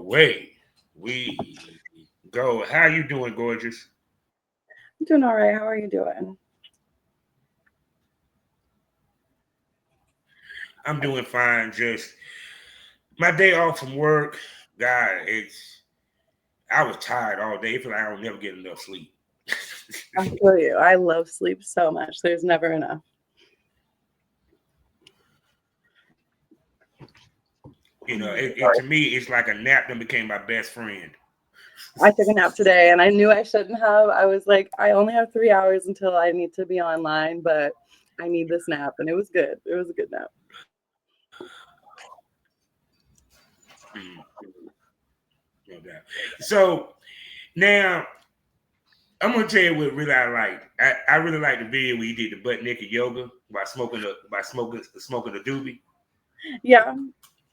away we go. How you doing, gorgeous? I'm doing all right. How are you doing? I'm doing fine. Just my day off from work. God, I was tired all day. I feel like I don't never get enough sleep. I feel you. I love sleep so much. There's never enough. To me, it's like a nap that became my best friend. I took a nap today and I knew I shouldn't have. I was like, I only have 3 hours until I need to be online, but I need this nap. And it was good. It was a good nap. No doubt. So now I'm gonna tell you what really I like. I really like the video where you did the butt naked yoga by smoking a doobie. Yeah,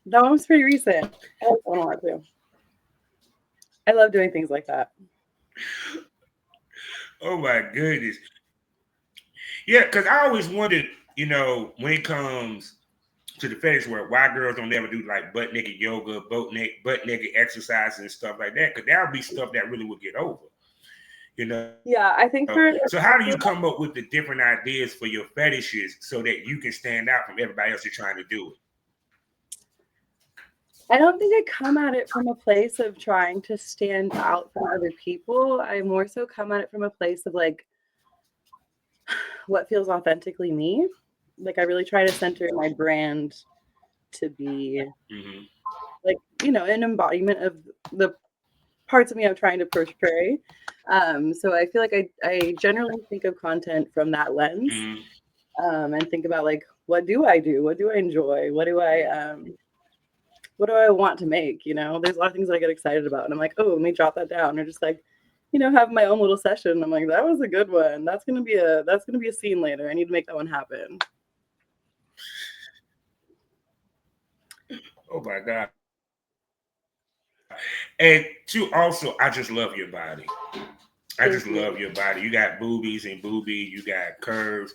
that one was pretty recent. I like that one a lot too. I love doing things like that. Oh my goodness. Yeah, because I always wondered, when it comes to the fetish world, why girls don't ever do like butt naked yoga, butt naked exercises and stuff like that. Because that would be stuff that really would get over. Yeah, I think So how do you come up with the different ideas for your fetishes so that you can stand out from everybody else you're trying to do it? I don't think I come at it from a place of trying to stand out from other people. I more so come at it from a place of like what feels authentically me. Like I really try to center my brand to be like, an embodiment of the parts of me I'm trying to portray. So I feel like I generally think of content from that lens, and think about like, what do I do? What do I enjoy? What do I want to make? There's a lot of things that I get excited about, and I'm like, oh, let me jot that down, or just like, have my own little session. I'm like, that was a good one. That's gonna be a scene later. I need to make that one happen. Oh my God. And two, also, I just love your body. I just love your body. You got boobies and booby. You got curves.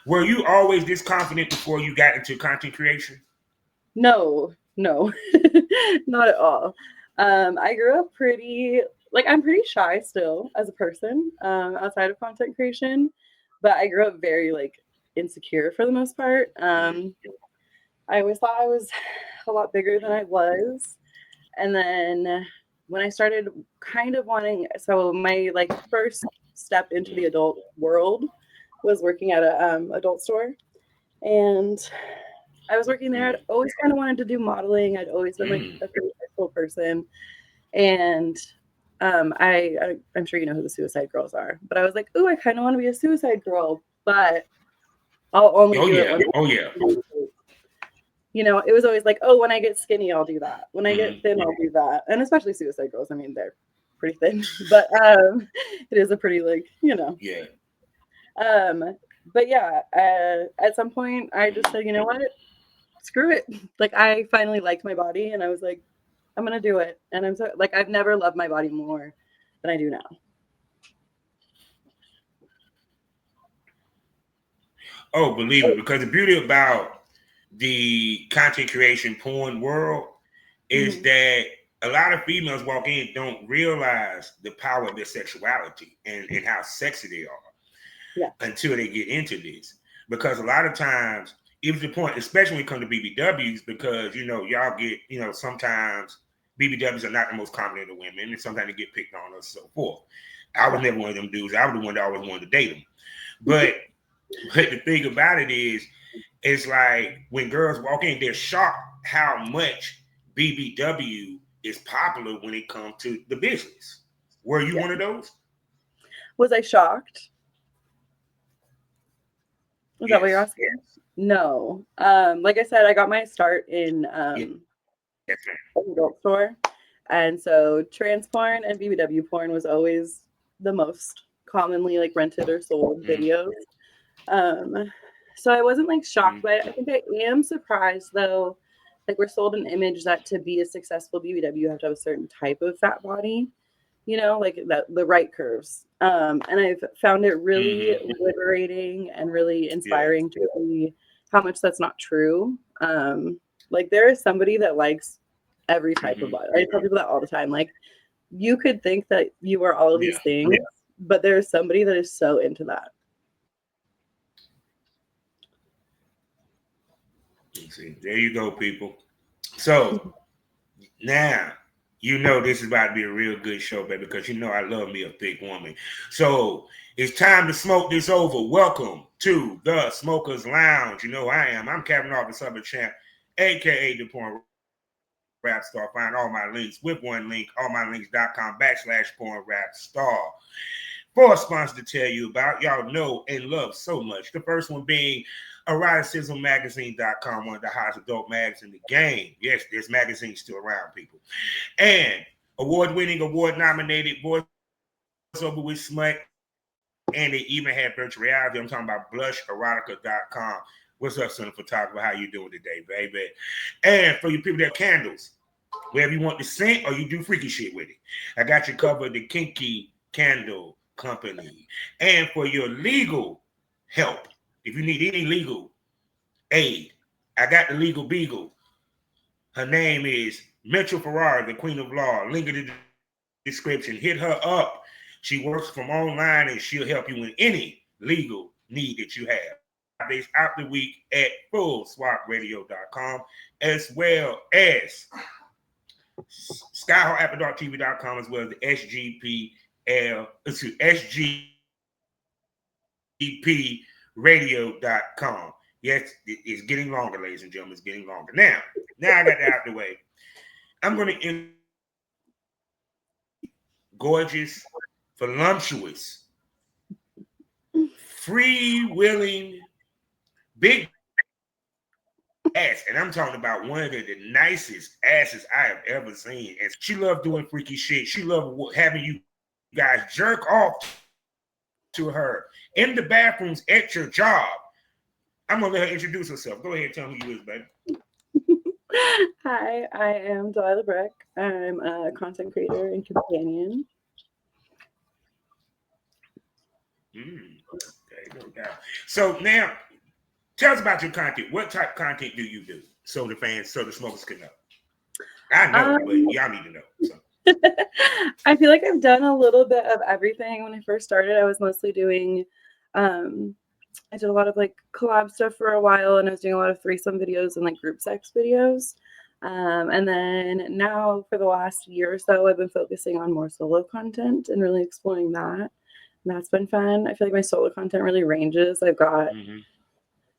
Were you always this confident before you got into content creation? No, not at all. I grew up I'm pretty shy still as a person, outside of content creation, but I grew up very like insecure for the most part. I always thought I was a lot bigger than I was. And then when I started kind of wanting, so my like first step into the adult world was working at a adult store, and I was working there. I'd always kind of wanted to do modeling. I'd always been like a pretty sexual person, and I'm sure you know who the Suicide Girls are, but I was like, oh, I kind of want to be a Suicide Girl, but I'll only do it when. Oh yeah. It was always like, oh, when I get skinny, I'll do that. When I get thin, I'll do that. And especially Suicide Girls. I mean, they're pretty thin, but it is a pretty Yeah. But yeah, at some point, I just said, you know what? Screw it. Like, I finally liked my body, and I was like, I'm gonna do it. And I'm so like, I've never loved my body more than I do now. Oh, believe it, because the beauty about the content creation porn world is that a lot of females walk in don't realize the power of their sexuality and how sexy they are until they get into this. Because a lot of times, even to the point, especially when it comes to BBWs, because y'all get, sometimes BBWs are not the most common in the women, and sometimes they get picked on and so forth. I was never one of them dudes. I was the one that always wanted to date them. But the thing about it is, it's like when girls walk in, they're shocked how much BBW is popular when it comes to the business. Were you one of those? Was I shocked? Was that what you're asking? No. Like I said, I got my start in an adult store. And so trans porn and BBW porn was always the most commonly like rented or sold videos. So I wasn't like shocked by it. I think I am surprised though. Like we're sold an image that to be a successful BBW, you have to have a certain type of fat body, like the right curves. And I've found it really liberating and really inspiring to see how much that's not true. Like there is somebody that likes every type of body. I tell people that all the time. Like, you could think that you are all of these things, but there's somebody that is so into that. See, there you go, people. So now you know this is about to be a real good show, baby, because you know I love me a thick woman. So it's time to smoke this over. Welcome to the Smokers Lounge. You know who I am. I'm Captain Arthur Southern Champ, aka the Porn Rap Star. Find all my links with one link, allmylinks.com/Porn Rap Star. For a sponsor to tell you about, y'all know and love so much. The first one being eroticismmagazine.com, one of the hottest adult mags in the game. Yes, this magazine's still around, people. And award-winning, award-nominated voiceover with smut, and they even have virtual reality. I'm talking about blusherotica.com. What's up, son of photographer? How you doing today, baby? And for you people that candles, wherever you want the scent or you do freaky shit with it, I got you covered, the Kinky Candle Company. And for your legal help, if you need any legal aid, I got the Legal Beagle. Her name is Mitchell Ferrari, the Queen of Law. Link in the description. Hit her up. She works from online and she'll help you in any legal need that you have. Days out the week at fullswapradio.com, as well as skyhawk.tv.com, as well as the SGPradio.com. Yes, it's getting longer, ladies and gentlemen. It's getting longer. Now I got that out the way. I'm going to gorgeous, voluptuous, free-willing, big ass. And I'm talking about one of the nicest asses I have ever seen. And she loved doing freaky shit. She loved having you guys jerk off to her in the bathrooms at your job. I'm going to let her introduce herself. Go ahead and tell me who you is, baby. Hi, I am Delilah Brooke. I'm a content creator and companion. Okay. So now, tell us about your content. What type of content do you do? So the fans, so the smokers can know. I know, but y'all need to know. So. I feel like I've done a little bit of everything. When I first started, I was mostly doing, I did a lot of like collab stuff for a while, and I was doing a lot of threesome videos and like group sex videos. And then now for the last year or so, I've been focusing on more solo content and really exploring that. And that's been fun. I feel like my solo content really ranges. I've got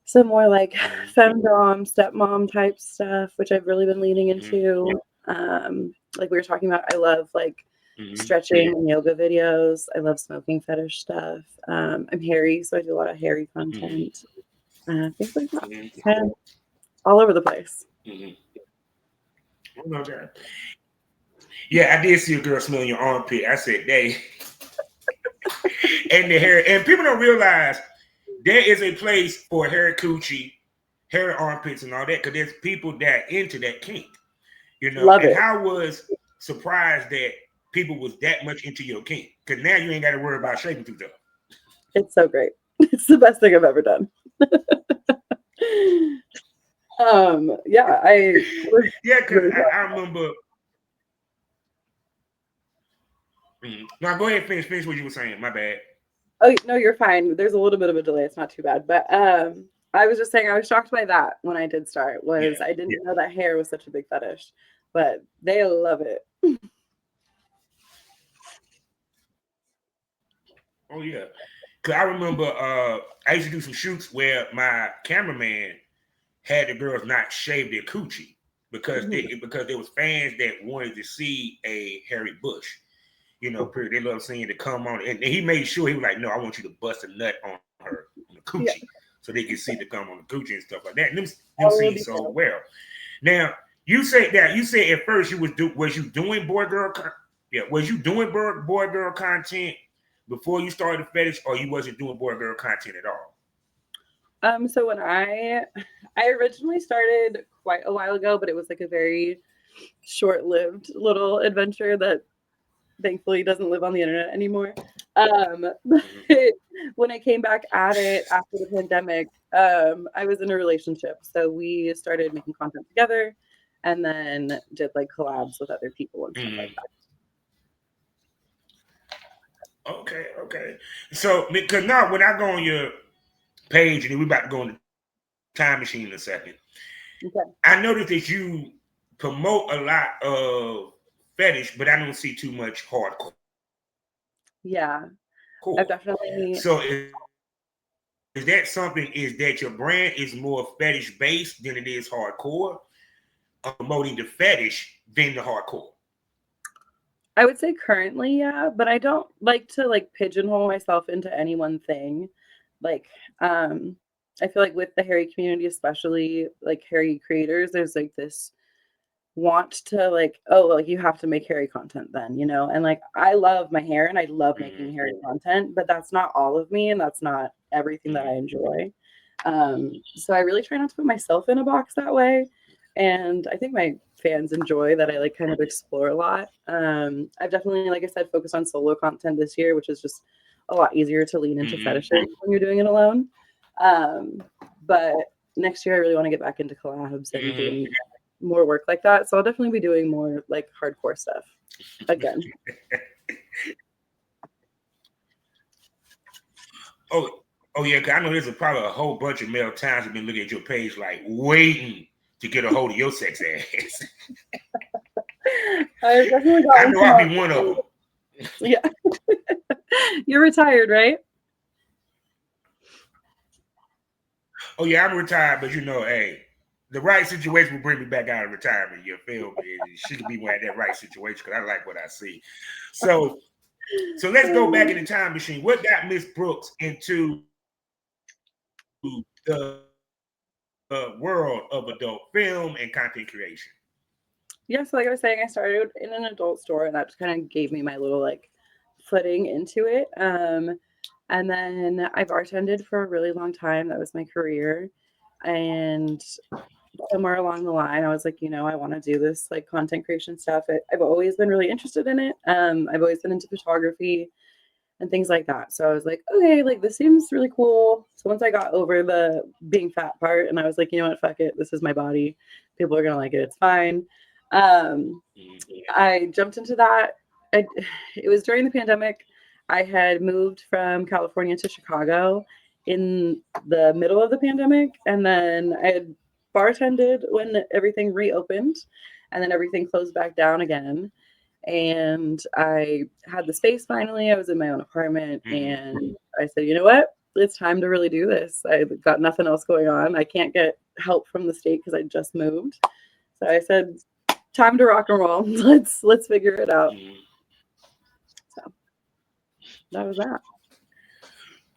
some more like femdom, stepmom type stuff, which I've really been leaning into. Like we were talking about, I love like stretching and yoga videos. I love smoking fetish stuff. I'm hairy, so I do a lot of hairy content. Things like that. Kind of all over the place. Okay. Yeah, I did see a girl smelling your armpit. I said, "They." And the hair, and people don't realize there is a place for hair coochie, hair armpits, and all that, because there's people that into that kink, you know. Love and it. I was surprised that people was that much into your kink, because now you ain't got to worry about shaping too tough. It's so great. It's the best thing I've ever done. Because I remember. Now go ahead, finish what you were saying. My bad. Oh no, you're fine. There's a little bit of a delay. It's not too bad. But I was just saying I was shocked by that when I did start. I didn't know that hair was such a big fetish, but they love it. Oh yeah, because I remember I used to do some shoots where my cameraman had the girls not shave their coochie because there was fans that wanted to see a hairy bush. You know, they love seeing it come on, and he made sure he was like, "No, I want you to bust a nut on her on the coochie, so they can see the cum on the coochie and stuff like that." And them scenes so well. Now you said at first was you doing boy girl content before you started the fetish, or you wasn't doing boy girl content at all? So when I originally started quite a while ago, but it was like a very short-lived little adventure that thankfully doesn't live on the internet anymore. When I came back at it after the pandemic, I was in a relationship. So we started making content together. and then did like collabs with other people and stuff like that. Okay. So because now when I go on your page, and we're about to go on the time machine in a second, Okay. I noticed that you promote a lot of fetish, but I don't see too much hardcore. Yeah, I've definitely. So is that something? Is that your brand is more fetish based than it is hardcore? Promoting the fetish than the hardcore. I would say currently, yeah, but I don't like to like pigeonhole myself into any one thing. Like, I feel like with the hairy community, especially like hairy creators, there's like this want to like, oh, like you have to make hairy content then, you know? And like I love my hair and I love making hairy content, but that's not all of me and that's not everything that I enjoy. So I really try not to put myself in a box that way. And I think my fans enjoy that I like kind of explore a lot. I've definitely, like I said, focused on solo content this year, which is just a lot easier to lean into fetishes when you're doing it alone. But next year I really want to get back into collabs and doing more work like that. So I'll definitely be doing more like hardcore stuff again. Oh yeah, 'cause I know there's probably a whole bunch of male times have been looking at your page like waiting to get a hold of your sex ass. I've definitely got I know I'll be one of them. Yeah. You're retired, right? Oh yeah, I'm retired, but you know, hey, the right situation will bring me back out of retirement. You feel me? She could be one at that right situation because I like what I see. So let's go back in the time machine. What got Miss Brooks into the world of adult film and content creation? Yeah, so like I was saying, I started in an adult store and that just kind of gave me my little like footing into it. And then I bartended for a really long time. That was my career. And somewhere along the line, I was like, you know, I want to do this like content creation stuff. I've always been really interested in it. I've always been into photography and things like that. So I was like, okay, like this seems really cool. So once I got over the being fat part and I was like, you know what, fuck it. This is my body. People are going to like it. It's fine. Um, I jumped into that. It was during the pandemic. I had moved from California to Chicago in the middle of the pandemic. And then I had bartended when everything reopened and then everything closed back down again. And I had the space finally. I was in my own apartment and I said, you know what? It's time to really do this. I've got nothing else going on. I can't get help from the state because I just moved. So I said, time to rock and roll. Let's figure it out. So that was that.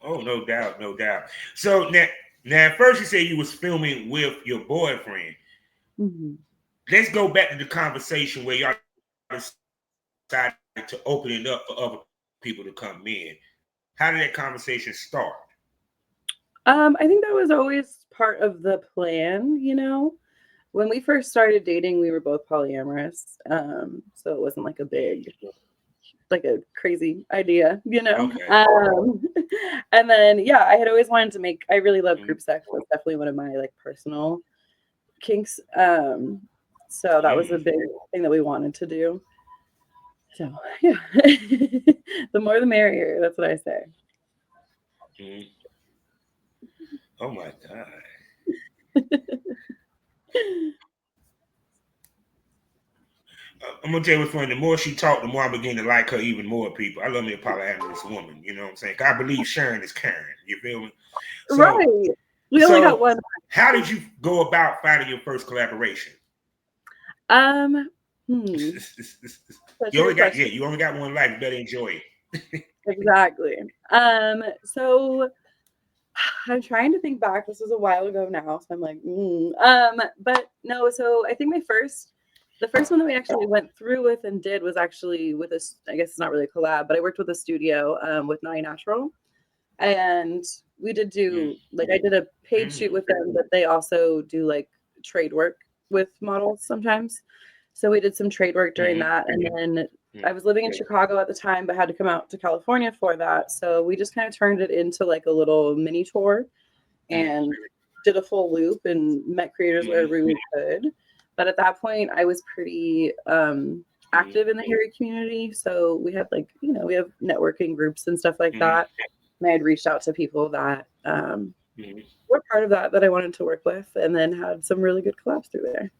Oh, no doubt, no doubt. So now at first you said you was filming with your boyfriend. Let's go back to the conversation where y'all decided to open it up for other people to come in. How did that conversation start? I think that was always part of the plan, you know. When we first started dating, we were both polyamorous. So it wasn't like a big, like a crazy idea, you know. Okay. And then yeah, I had always wanted to make. I really love group sex. That's definitely one of my like personal kinks. So that was a big thing that we wanted to do. So yeah, the more the merrier. That's what I say. Oh my God. I'm gonna tell you what's funny. The more she talked, the more I begin to like her even more. People, I love me a polyamorous woman. You know what I'm saying? I believe sharing is caring. You feel me? So, right. We only got one. How did you go about finding your first collaboration? You only got one life. You better enjoy it. Exactly. So I'm trying to think back. This was a while ago now, so I'm like, but no. So I think the first one that we actually went through with and did was actually with this. I guess it's not really a collab, but I worked with a studio with Naughty Natural, and we did do like I did a paid shoot with them, but they also do like trade work with models sometimes. So we did some trade work during that, and then I was living in Chicago at the time, but had to come out to California for that. So we just kind of turned it into like a little mini tour and did a full loop and met creators wherever we could. But at that point, I was pretty active in the hairy community. So we had like, we have networking groups and stuff like that. And I had reached out to people that were part of that I wanted to work with, and then had some really good collabs through there.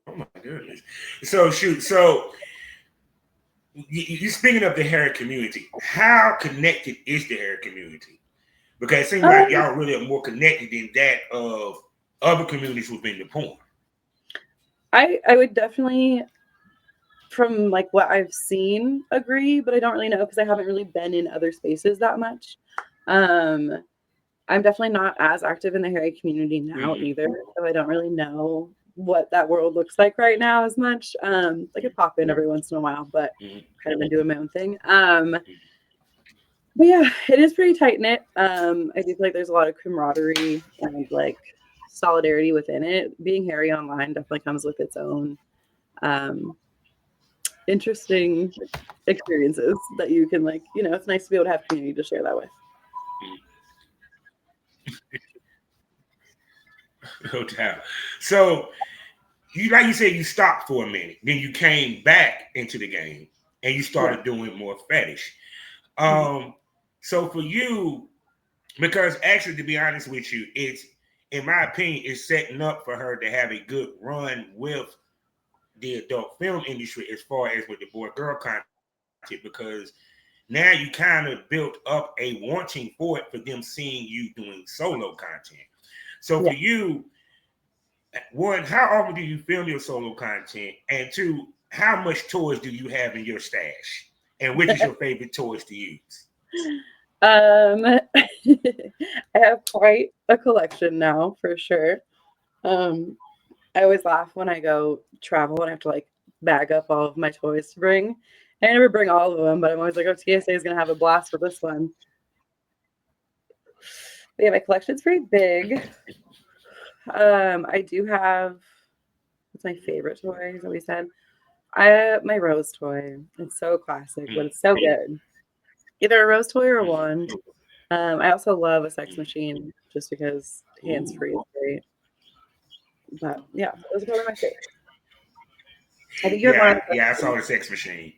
Oh my goodness. So shoot, so you speaking of the hair community, how connected is the hair community? Because it seems like y'all really are more connected than that of other communities within the porn. I would definitely, from like what I've seen, agree, but I don't really know because I haven't really been in other spaces that much. I'm definitely not as active in the hairy community now either, so I don't really know what that world looks like right now as much. I could pop in every once in a while, but kind of been doing my own thing. But yeah, it is pretty tight knit. I do feel like there's a lot of camaraderie and like solidarity within it. Being hairy online definitely comes with its own interesting experiences that you can like, it's nice to be able to have community to share that with. No doubt. So like you said, you stopped for a minute, then you came back into the game and you started doing more fetish. So for you, because actually, to be honest with you, it's, in my opinion, it's setting up for her to have a good run with the adult film industry as far as with the boy-girl content, because now you kind of built up a wanting for it for them seeing you doing solo content. So for you, one, how often do you film your solo content? And two, how much toys do you have in your stash? And which is your favorite toys to use? I have quite a collection now, for sure. I always laugh when I go travel and I have to like bag up all of my toys to bring. I never bring all of them, but I'm always like, oh, TSA is going to have a blast with this one. But yeah, my collection's pretty big. I do have, what's my favorite toy, is that we said? My rose toy. It's so classic, but it's so good. Either a rose toy or a wand. I also love a sex machine just because hands-free is great. But yeah, those are probably my favorite. I think you have one. I saw the sex machine.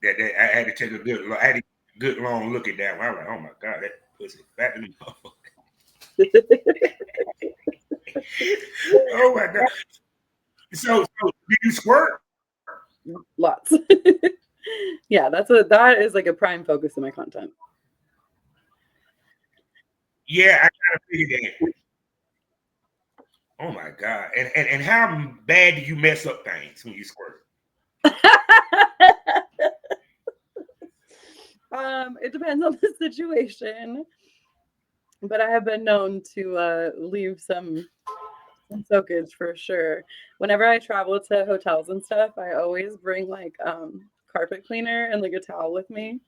That I had to take a good long look at that one. I was like, oh my god, that pussy fat in the Oh my god. So do you squirt? Lots. Yeah, that is like a prime focus of my content. Yeah, I kind of figured that. Oh my god! And how bad do you mess up things when you squirt? It depends on the situation, but I have been known to leave some soakage for sure. Whenever I travel to hotels and stuff, I always bring like carpet cleaner and like a towel with me.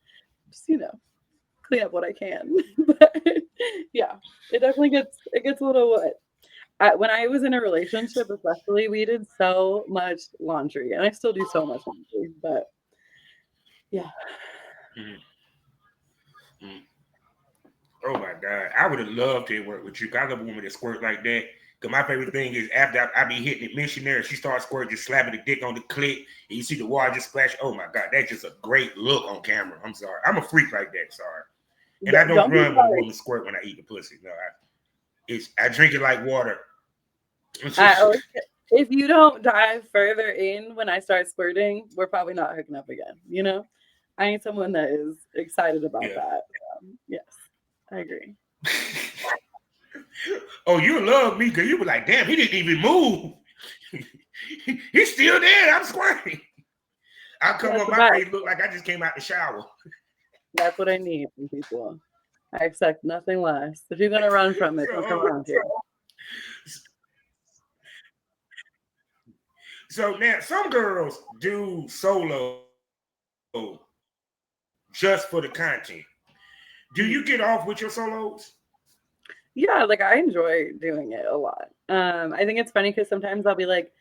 Just clean up what I can. But yeah, it definitely gets a little wet. When I was in a relationship, especially, we did so much laundry, and I still do so much laundry. But yeah. Oh my god, I would have loved to work with you. I love a woman that squirt like that. Cause my favorite thing is after I be hitting it missionary, she starts squirting, just slapping the dick on the clit, and you see the water just splash. Oh my god, that's just a great look on camera. I'm sorry, I'm a freak like that. Sorry, and I don't run when a woman squirt when I eat the pussy. No, I drink it like water. If you don't dive further in when I start squirting, we're probably not hooking up again. I need someone that is excited about that. Yes, I agree. Oh, you love me because you were like, damn, he didn't even move. He's still there. I'm squirting. I come on my face, look like I just came out the shower. That's what I need from people. I expect nothing less. If you're gonna run from it, don't come around here. So now some girls do solo just for the content. Do you get off with your solos? Yeah, like I enjoy doing it a lot. I think it's funny because sometimes I'll be like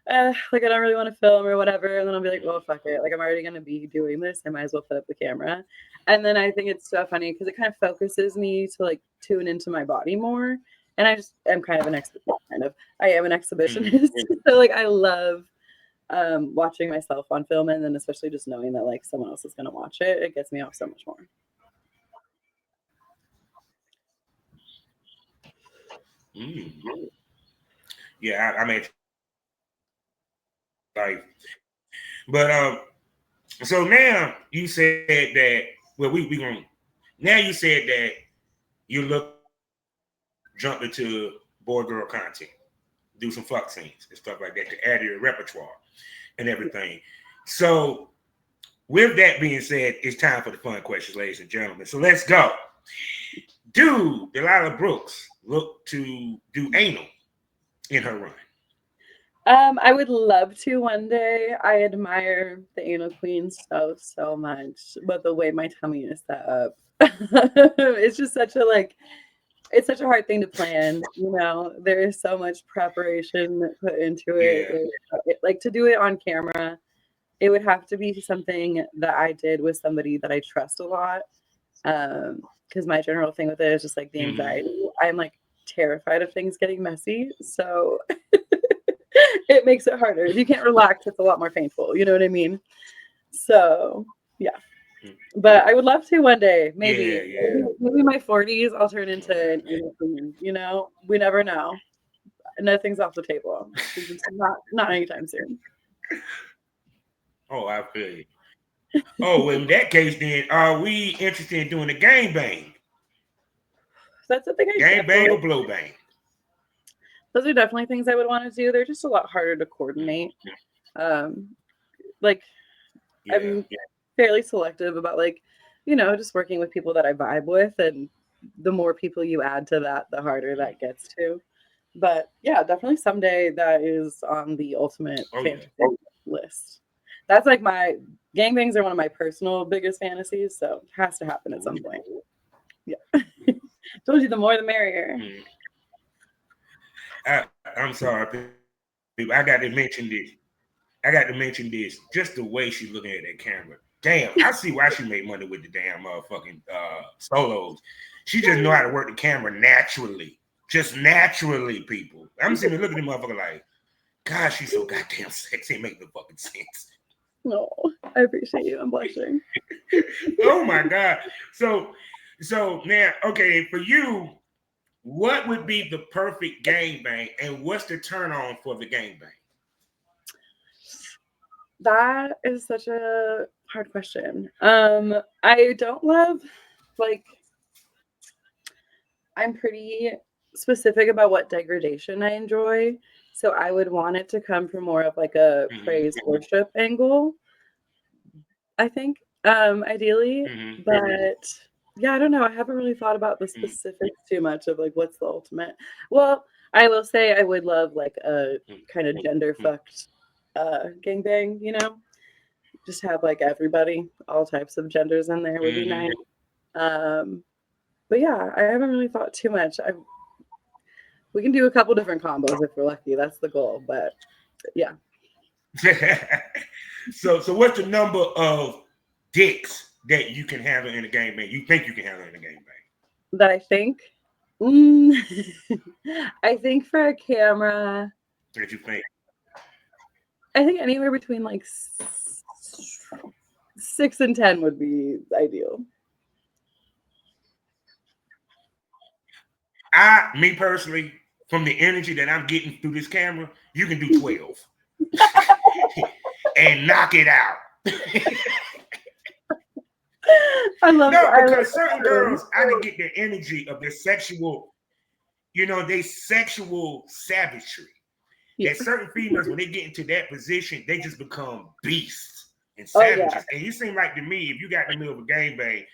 I don't really want to film or whatever, and then I'll be like, well, fuck it. Like I'm already gonna be doing this. I might as well put up the camera. And then I think it's so funny because it kind of focuses me to like tune into my body more. And I just am kind of an I am an exhibitionist. So like I love watching myself on film, and then especially just knowing that like someone else is going to watch it, it gets me off so much more. Yeah, I mean, like, but so now you said that. Well, we gonna now you said that you look jump into boy girl content, do some fuck scenes and stuff like that to add to your repertoire and everything. So with that being said, it's time for the fun questions, ladies and gentlemen. So let's go. Do Delilah Brooks look to do anal in her run? I would love to one day. I admire the anal queen so much, but the way my tummy is set up, it's just such a like it's such a hard thing to plan. There is so much preparation put into it. Like to do it on camera, it would have to be something that I did with somebody that I trust a lot. Because my general thing with it is just like the anxiety. I'm like terrified of things getting messy, so it makes it harder. If you can't relax, it's a lot more painful. You know what I mean? So yeah. But I would love to one day, maybe. Maybe my 40s, I'll turn into an anal queen. We never know. Nothing's off the table. Not anytime soon. Oh, I feel you. Oh, well, in that case, then are we interested in doing a gangbang? That's something gangbang or blow bang? Those are definitely things I would want to do. They're just a lot harder to coordinate. Like I'm fairly selective about just working with people that I vibe with, and the more people you add to that, the harder that gets to. But yeah, definitely someday that is on the ultimate fantasy list. That's like my gangbangs are one of my personal biggest fantasies, so it has to happen at some point. Yeah. Told you the more the merrier. I'm sorry, people. I got to mention this. Just the way she's looking at that camera. Damn, I see why she made money with the damn motherfucking solos. She just know how to work the camera naturally. Just naturally, people. I'm sitting there looking at the motherfucker like, God, she's so goddamn sexy. It makes no fucking sense. No, I appreciate you. I'm blushing. Oh my God. So now, okay, for you, what would be the perfect gangbang, and what's the turn on for the gangbang? That is such a hard question. I don't love I'm pretty specific about what degradation I enjoy. So I would want it to come from more of like a praise worship angle, I think, ideally. But yeah, I don't know. I haven't really thought about the specifics too much of like what's the ultimate. Well, I will say I would love like a kind of gender fucked gangbang, just have like everybody, all types of genders in there would be nice. But yeah, I haven't really thought too much. We can do a couple different combos if we're lucky. That's the goal. But yeah. So what's the number of dicks that you can handle in a gangbang? You think you can handle in a gangbang? That I think? I think for a camera. What you think? I think anywhere between like 6 and 10 would be ideal. Me personally, from the energy that I'm getting through this camera, you can do 12 and knock it out. I love because certain girls, I can get the energy of their sexual, they sexual savagery. That certain females, when they get into that position, they just become beasts and savages. And you seem like to me, if you got in the middle of a gangbang,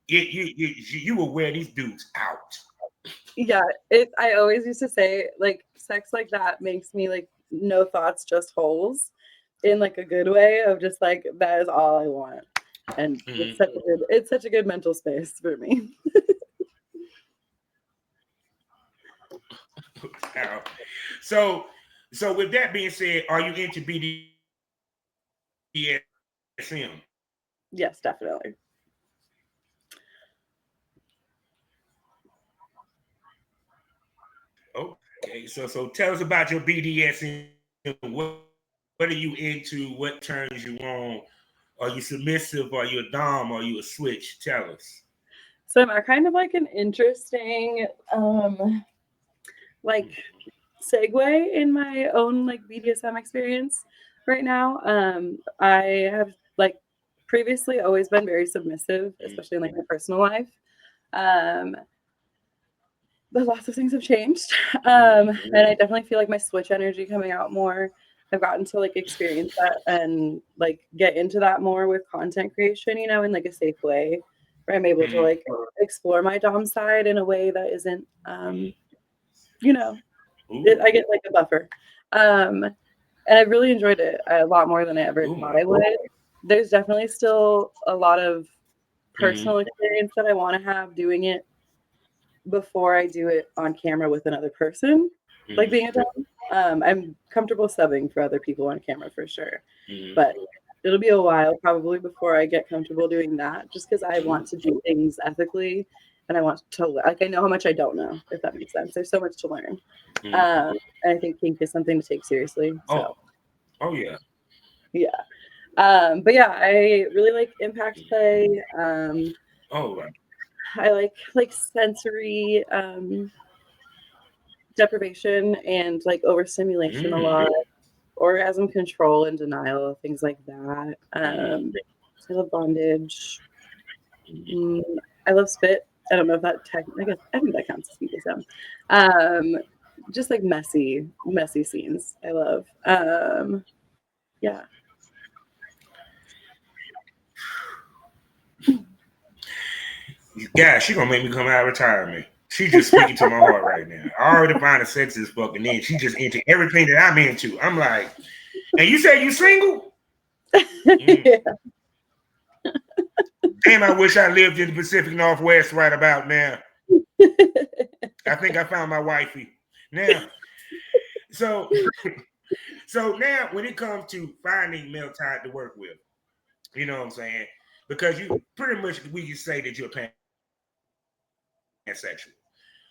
you will wear these dudes out. Yeah, I always used to say like sex like that makes me like no thoughts, just holes, in like a good way of just like that is all I want, and it's such a good mental space for me. So with that being said, are you into BDSM? Yes, definitely. Okay, so tell us about your BDSM. What are you into? What turns you on? Are you submissive? Are you a dom? Are you a switch? Tell us. So I'm kind of like an interesting like segue in my own like BDSM experience right now. I have like previously always been very submissive, especially in like my personal life. Um, but lots of things have changed. And I definitely feel like my switch energy coming out more. I've gotten to like experience that and like get into that more with content creation, in like a safe way where I'm able to like explore my dom side in a way that isn't I get like a buffer. And I really enjoyed it a lot more than I ever thought I would. There's definitely still a lot of personal experience that I want to have doing it before I do it on camera with another person, like being a dom. I'm comfortable subbing for other people on camera for sure, but it'll be a while probably before I get comfortable doing that, just because I want to do things ethically and I want to like I know how much I don't know, if that makes sense. There's so much to learn, and I think kink is something to take seriously. So, yeah. But yeah, I really like impact play. I like sensory deprivation and like overstimulation a lot, orgasm control and denial, things like that. I love bondage. I love spit. I don't know if that I think that counts as BDSM. Just like messy scenes. I love. Yeah. Yeah, she gonna make me come out of retirement. She just speaking to my heart right now. I already find the sex is fucking in. She just into everything that I'm into. I'm like, and you say you single? Yeah. Damn, I wish I lived in the Pacific Northwest right about now. I think I found my wifey. Now, so now when it comes to finding male type to work with, you know what I'm saying? Because you pretty much we can say that you're pansexual.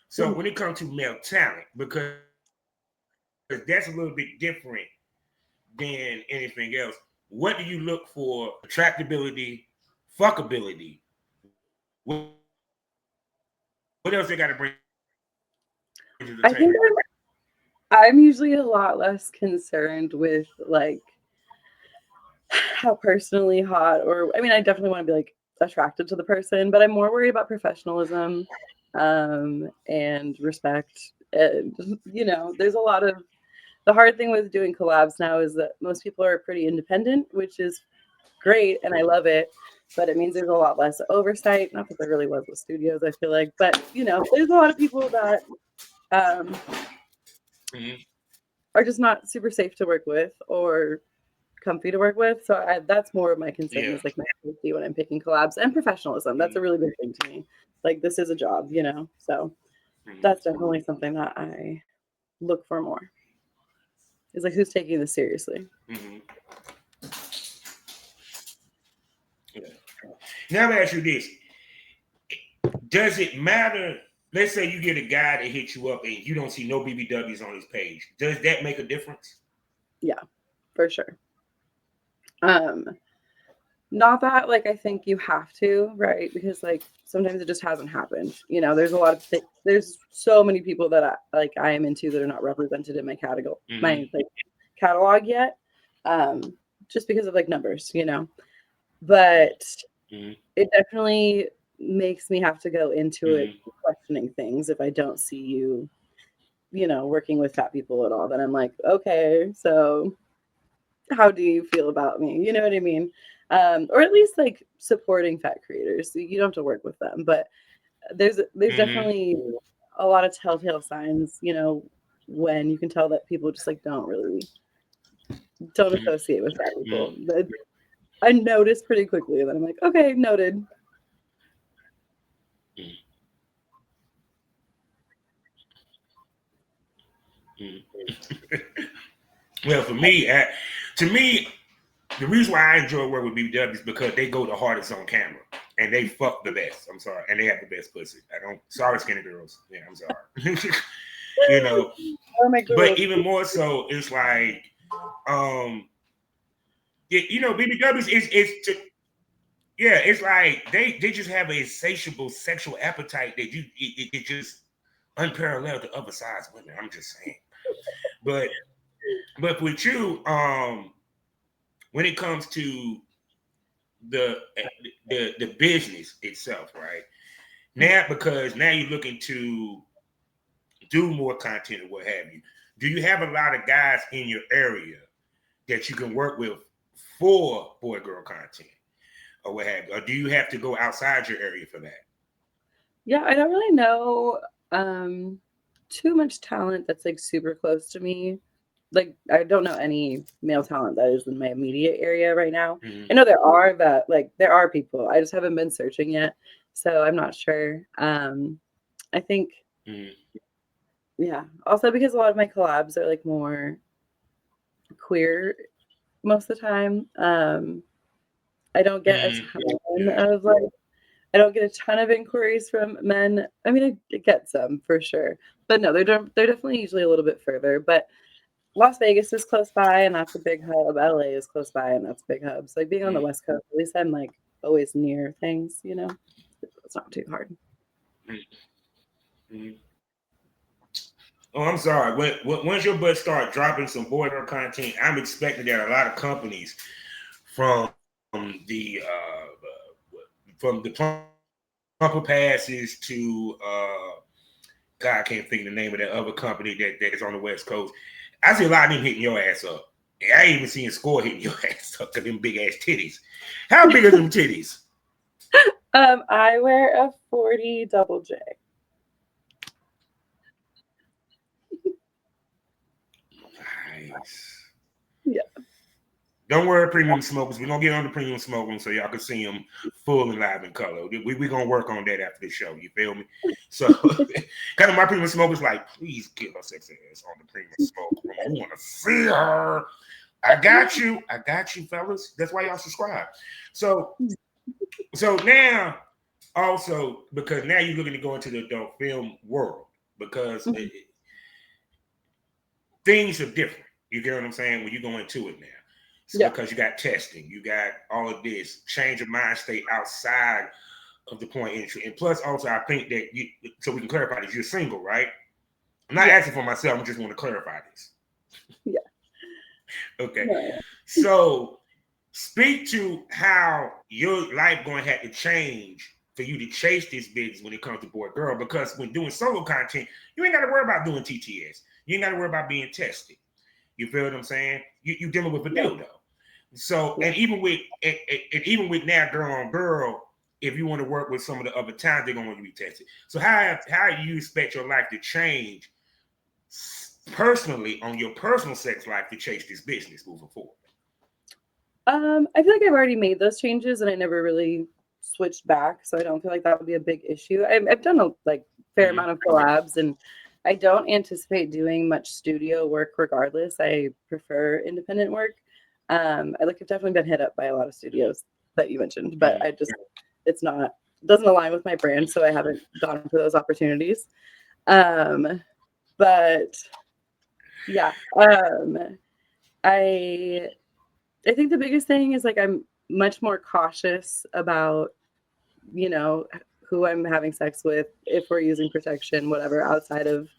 So when it comes to male talent, because that's a little bit different than anything else. What do you look for? Attractability, fuckability. What else they got to bring to the I table? think I'm usually a lot less concerned with like how personally hot, or I mean, I definitely want to be like attracted to the person, but I'm more worried about professionalism and respect. And there's a lot of the hard thing with doing collabs now is that most people are pretty independent, which is great and I love it, but it means there's a lot less oversight. Not that there really was with studios, I feel like, but there's a lot of people that are just not super safe to work with or comfy to work with. So that's more of my concern is like my safety when I'm picking collabs, and professionalism. That's a really big thing to me. Like this is a job, so that's definitely something that I look for more. Is like who's taking this seriously. Now let me ask you this. Does it matter? Let's say you get a guy that hits you up and you don't see no BBWs on his page. Does that make a difference? Yeah, for sure. Not that like I think you have to, right? Because like sometimes it just hasn't happened. There's a lot of there's so many people that I am into that are not represented in my catalog, catalog yet, just because of like numbers, But it definitely makes me have to go into it questioning things if I don't see you, working with fat people at all. Then I'm like, okay, so how do you feel about me? You know what I mean? Or at least like supporting fat creators. So you don't have to work with them, but there's definitely a lot of telltale signs, when you can tell that people just like don't associate with fat people. But I noticed pretty quickly that I'm like, okay, noted. Well, for me, to me, the reason why I enjoy working with BBW is because they go the hardest on camera and they fuck the best. I'm sorry, and they have the best pussy. Sorry, skinny girls. Yeah, I'm sorry. you know. Oh my But goodness. even more so, it's like, you know, BBWs yeah, it's like they just have a insatiable sexual appetite that it just unparalleled to other size women. I'm just saying. But with you, when it comes to the the business itself, right? Now, because now you're looking to do more content or what have you. Do you have a lot of guys in your area that you can work with for boy girl content or what have you? Or do you have to go outside your area for that? Yeah, I don't really know too much talent that's like super close to me. Like I don't know any male talent that is in my immediate area right now. Mm-hmm. I know there are that like there are people. I just haven't been searching yet. So I'm not sure. I think Mm-hmm. yeah. Also because a lot of my collabs are like more queer most of the time. I don't get a ton Yeah. of like I don't get a ton of inquiries from men. I mean, I get some for sure, but no, they're definitely usually a little bit further. But Las Vegas is close by, and that's a big hub. LA is close by, and that's a big hub. So like being on the West Coast, at least I'm like always near things. You know, it's not too hard. Mm-hmm. Oh, I'm sorry. Once your butt start dropping some boy girl content, I'm expecting that a lot of companies from the from the plumper passes to God, I can't think of the name of that other company that is on the West Coast. I see a lot of them hitting your ass up. And I ain't even seeing Score hitting your ass up to them big ass titties. How big are them titties? I wear a 40 double J. Nice. Yeah. Don't worry, premium smokers. We're gonna get on the premium smoking so y'all can see them full and live in color. We're gonna work on that after the show. You feel me? So kind of my premium smokers like, please get her sexy ass on the premium smoke room. We want to see her. I got you, fellas. That's why y'all subscribe. So now also because now you're looking to go into the adult film world because things are different. You get what I'm saying? When you go into it now. It's Yeah. because you got testing, you got all of this, change of mind state outside of the point entry. And plus also I think that you so we can clarify this, you're single, right? I'm not asking for myself, I just want to clarify this. Yeah. Okay. No. So speak to how your life going to have to change for you to chase this business when it comes to boy girl, because when doing solo content, you ain't got to worry about doing TTS. You ain't got to worry about being tested. You feel what I'm saying? You dealing with a dildo. So and even with now girl on girl, if you want to work with some of the other times, they're gonna want you to be tested. So how do you expect your life to change personally on your personal sex life to chase this business moving forward? I feel like I've already made those changes and I never really switched back, so I don't feel like that would be a big issue. I've done a like fair amount of collabs, and I don't anticipate doing much studio work regardless. I prefer independent work. I've definitely been hit up by a lot of studios that you mentioned, but it's not doesn't align with my brand, so I haven't gone for those opportunities. But yeah, I I think the biggest thing is like I'm much more cautious about, you know, who I'm having sex with, if we're using protection, whatever, outside of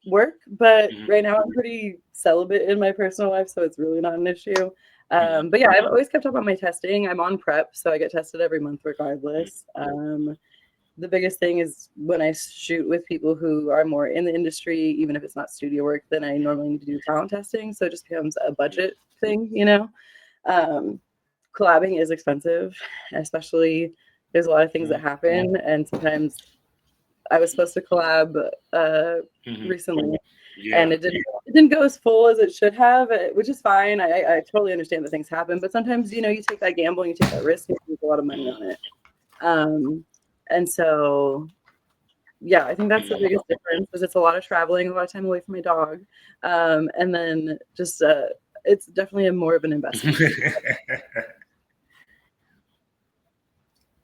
work. But right now I'm pretty celibate in my personal life, so it's really not an issue. But yeah, I've always kept up on my testing. I'm on prep, so I get tested every month regardless. The biggest thing is when I shoot with people who are more in the industry, even if it's not studio work, then I normally need to do talent testing. So it just becomes a budget thing, you know? Collabing is expensive, especially there's a lot of things that happen. And sometimes I was supposed to collab recently and it didn't go as full as it should have, which is fine. I totally understand that things happen, but sometimes, you know, you take that gamble and you take that risk and you lose a lot of money on it. And so, yeah, I think that's the biggest difference is it's a lot of traveling, a lot of time away from my dog. And then just, it's definitely more of an investment.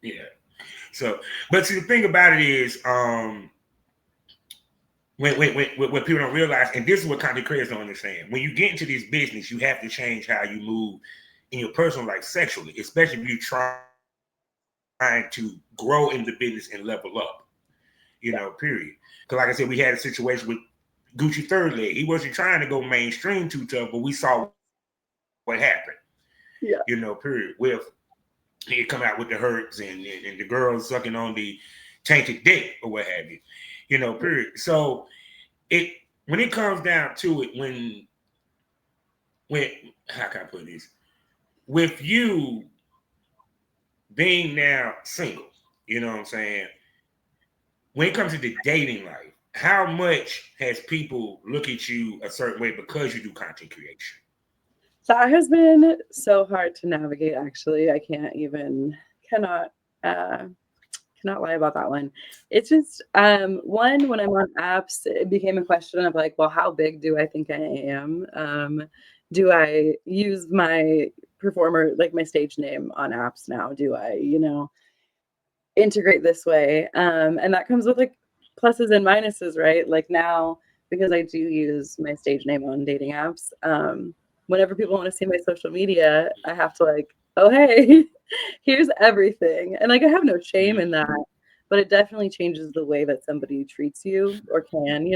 Yeah. So, but see, the thing about it is, when people don't realize, and this is what content creators don't understand. When you get into this business, you have to change how you move in your personal life sexually, especially if you're trying to grow in the business and level up. Period. Because like I said, we had a situation with Gucci Third Leg. He wasn't trying to go mainstream too tough, but we saw what happened. Yeah. Period. With he'd come out with the hurts and the girls sucking on the tainted dick or what have you. Period. So when it comes down to it, when how can I put this? With you being now single, you know what I'm saying? When it comes to the dating life, how much has people look at you a certain way because you do content creation? That has been so hard to navigate, actually. I cannot lie about that one. It's just one, when I'm on apps, it became a question of like, well, how big do I think I am? Do I use my performer, like my stage name on apps now? Do I, integrate this way? And that comes with like pluses and minuses, right? Like now, because I do use my stage name on dating apps, whenever people want to see my social media, I have to like, oh, hey, here's everything. And like, I have no shame in that, but it definitely changes the way that somebody treats you or can,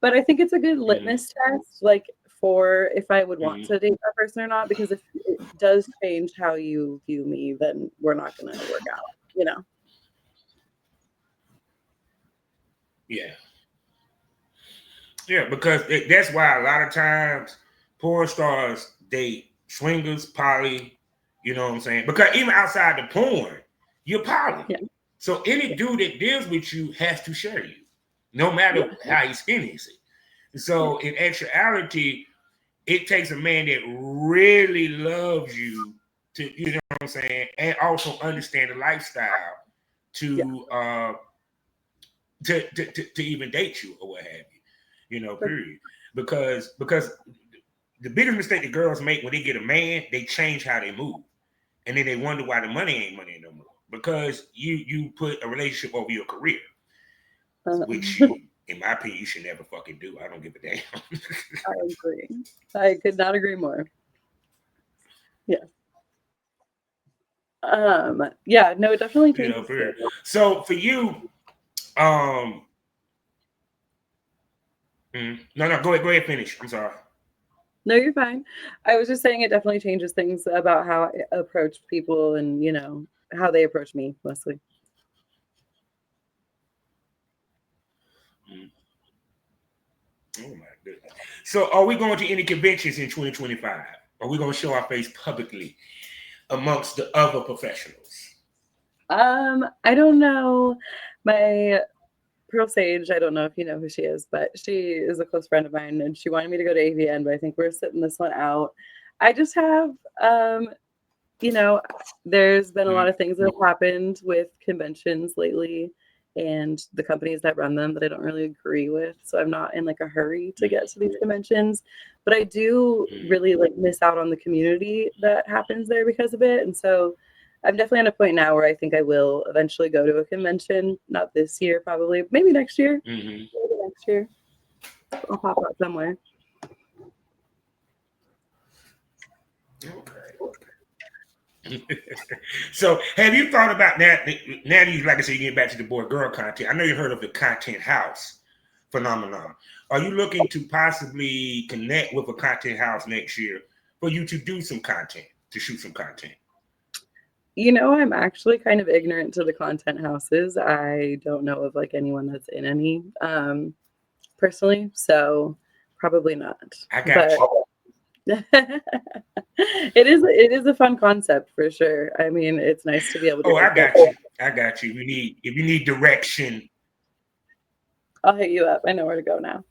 But I think it's a good litmus test, like for if I would want to date that person or not, because if it does change how you view me, then we're not going to work out, Yeah. Yeah, because that's why a lot of times porn stars date swingers, poly, you know what I'm saying? Because even outside the porn, you're poly. Yeah. So any dude that deals with you has to share you, no matter how he's skinny is it. So in actuality, it takes a man that really loves you to, you know what I'm saying, and also understand the lifestyle to even date you or what have you. Period. Because the biggest mistake the girls make when they get a man, they change how they move, and then they wonder why the money ain't money no more. Because you put a relationship over your career, which in my opinion, you should never fucking do. I don't give a damn. I agree. I could not agree more. Yeah. Yeah, no, it definitely changes. So for you, no, go ahead, finish. I'm sorry. No, you're fine. I was just saying it definitely changes things about how I approach people and, how they approach me mostly. Oh my goodness. So are we going to any conventions in 2025? Are we going to show our face publicly amongst the other professionals? I don't know. My Pearl Sage, I don't know if you know who she is, but she is a close friend of mine and she wanted me to go to AVN, but I think we're sitting this one out. I just have there's been a lot of things that have happened with conventions lately and the companies that run them that I don't really agree with. So I'm not in like a hurry to get to these conventions, but I do really like miss out on the community that happens there because of it. And so I'm definitely at a point now where I think I will eventually go to a convention, not this year, probably, maybe next year. Maybe next year. I'll pop up somewhere. Okay. So have you thought about that? Now you, like I said, you get back to the boy girl content. I know you heard of the content house phenomenon. Are you looking to possibly connect with a content house next year for you to do some content, to shoot some content? I'm actually kind of ignorant to the content houses. I don't know of like anyone that's in any personally, so probably not. I got you. It is a fun concept for sure. I mean, it's nice to be able to. Oh, I got you. I got you. If you need direction, I'll hit you up. I know where to go now.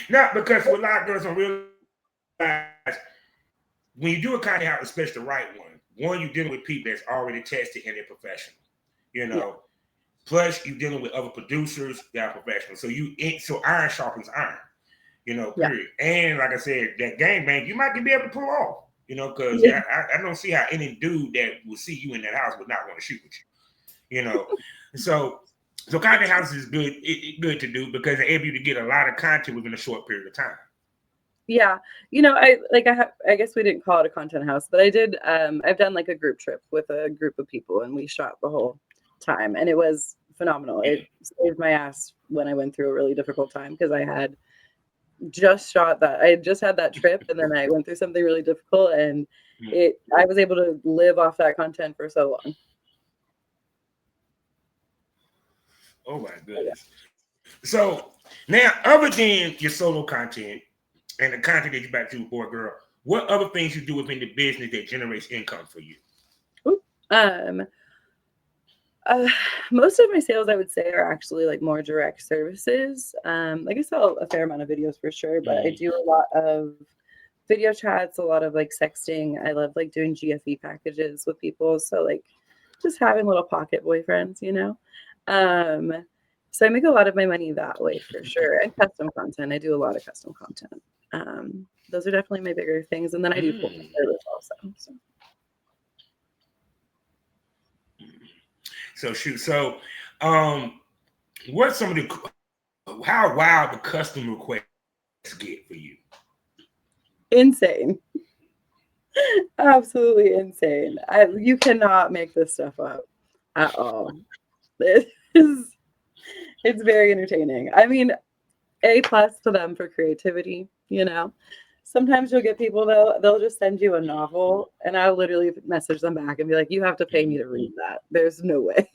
No, because what a lot of girls don't realize, when you do a content house, especially the right one, you're dealing with people that's already tested and they're professional. Plus you're dealing with other producers that are professional. So iron sharpens iron. Period. And like I said, that gangbang, you might be able to pull off. You know, because I don't see how any dude that will see you in that house would not want to shoot with you. You know, so content houses is good. Good to do because they're able to get a lot of content within a short period of time. Yeah, you know, I guess we didn't call it a content house, but I did. I've done like a group trip with a group of people, and we shot the whole time, and it was phenomenal. It saved my ass when I went through a really difficult time because I had just shot that. I just had that trip, and then I went through something really difficult, and I was able to live off that content for so long. Oh my goodness! So now, other than your solo content and the content that you back to for a girl, what other things you do within the business that generates income for you? Most of my sales, I would say, are actually like more direct services. Like I sell a fair amount of videos for sure, but I do a lot of video chats, a lot of like sexting. I love like doing GFE packages with people. So like just having little pocket boyfriends, you know? So I make a lot of my money that way for sure. And custom content. I do a lot of custom content. Those are definitely my bigger things. And then I do full service also. So shoot. So what's some of the how wild the custom requests get for you? Insane. Absolutely insane. You cannot make this stuff up at all. It's very entertaining. I mean, A+ to them for creativity, you know. Sometimes you'll get people they'll just send you a novel and I'll literally message them back and be like, you have to pay me to read that. There's no way.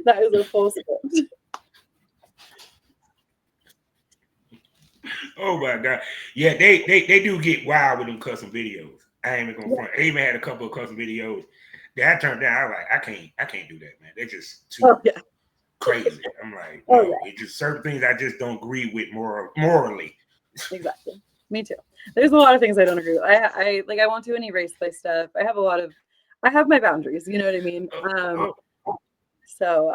That is a full script. Oh my god. Yeah, they do get wild with them custom videos. I ain't even gonna front. I even had a couple of custom videos that I turned down. I was like, I can't do that, man. They're just too crazy. I'm like, no, it's just certain things I just don't agree with morally. Exactly. Me too. There's a lot of things I don't agree with. I won't do any race play stuff. I have my boundaries, you know what I mean? So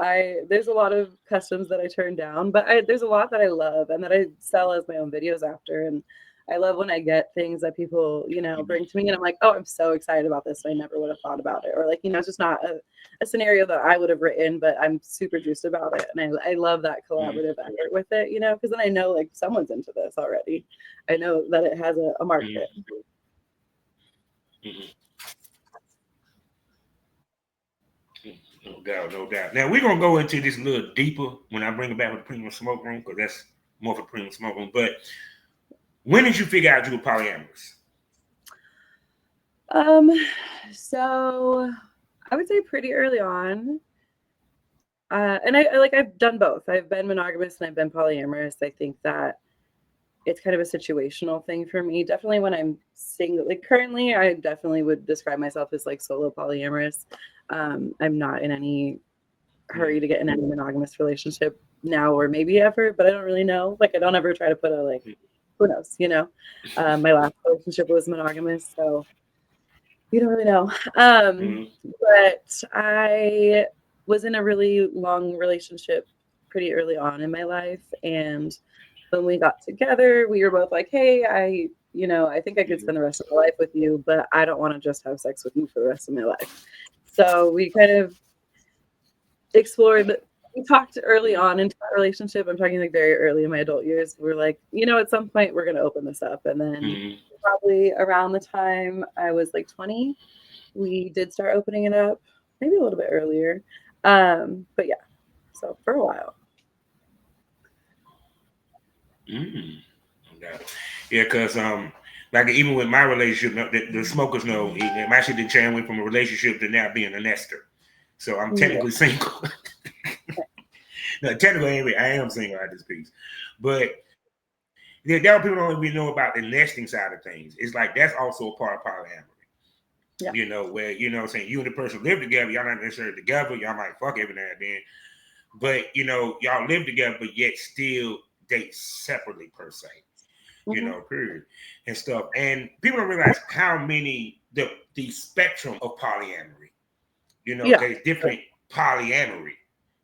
there's a lot of customs that I turn down, but there's a lot that I love and that I sell as my own videos after. And I love when I get things that people, you know, bring to me and I'm like, oh, I'm so excited about this. I never would have thought about it. Or like, you know, it's just not a scenario that I would have written, but I'm super juiced about it. And I love that collaborative effort with it, you know, because then I know like someone's into this already. I know that it has a market. No doubt, no doubt. Now we're gonna go into this a little deeper when I bring it back with the premium smoke room, because that's more for premium smoke room. But when did you figure out you were polyamorous? So I would say pretty early on. And I've done both. I've been monogamous and I've been polyamorous. I think that it's kind of a situational thing for me. Definitely when I'm single, like currently, I definitely would describe myself as like solo polyamorous. I'm not in any hurry to get in any monogamous relationship now or maybe ever, but I don't really know. Like I don't ever try to put a like, who knows, you know? My last relationship was monogamous, so you don't really know. But I was in a really long relationship pretty early on in my life, and when we got together, we were both like, hey, I think I could spend the rest of my life with you, but I don't want to just have sex with you for the rest of my life. So we kind of explored, we talked early on into that relationship. I'm talking like very early in my adult years. We're like, you know, at some point we're going to open this up. And then probably around the time I was like 20, we did start opening it up, maybe a little bit earlier. But yeah, so for a while. Yeah, because like even with my relationship, the smokers know I'm actually the chain went from a relationship to now being a nester. So I'm technically single. No, technically, I am single at this piece, but there are people don't really know about the nesting side of things. It's like that's also a part of polyamory. Yeah. You know, where you know, saying you and the person live together, y'all not necessarily together, y'all might fuck every now and then, but you know, y'all live together, but yet still date separately per se. You know, period and stuff. And people don't realize how many the spectrum of polyamory. You know, there's different polyamory.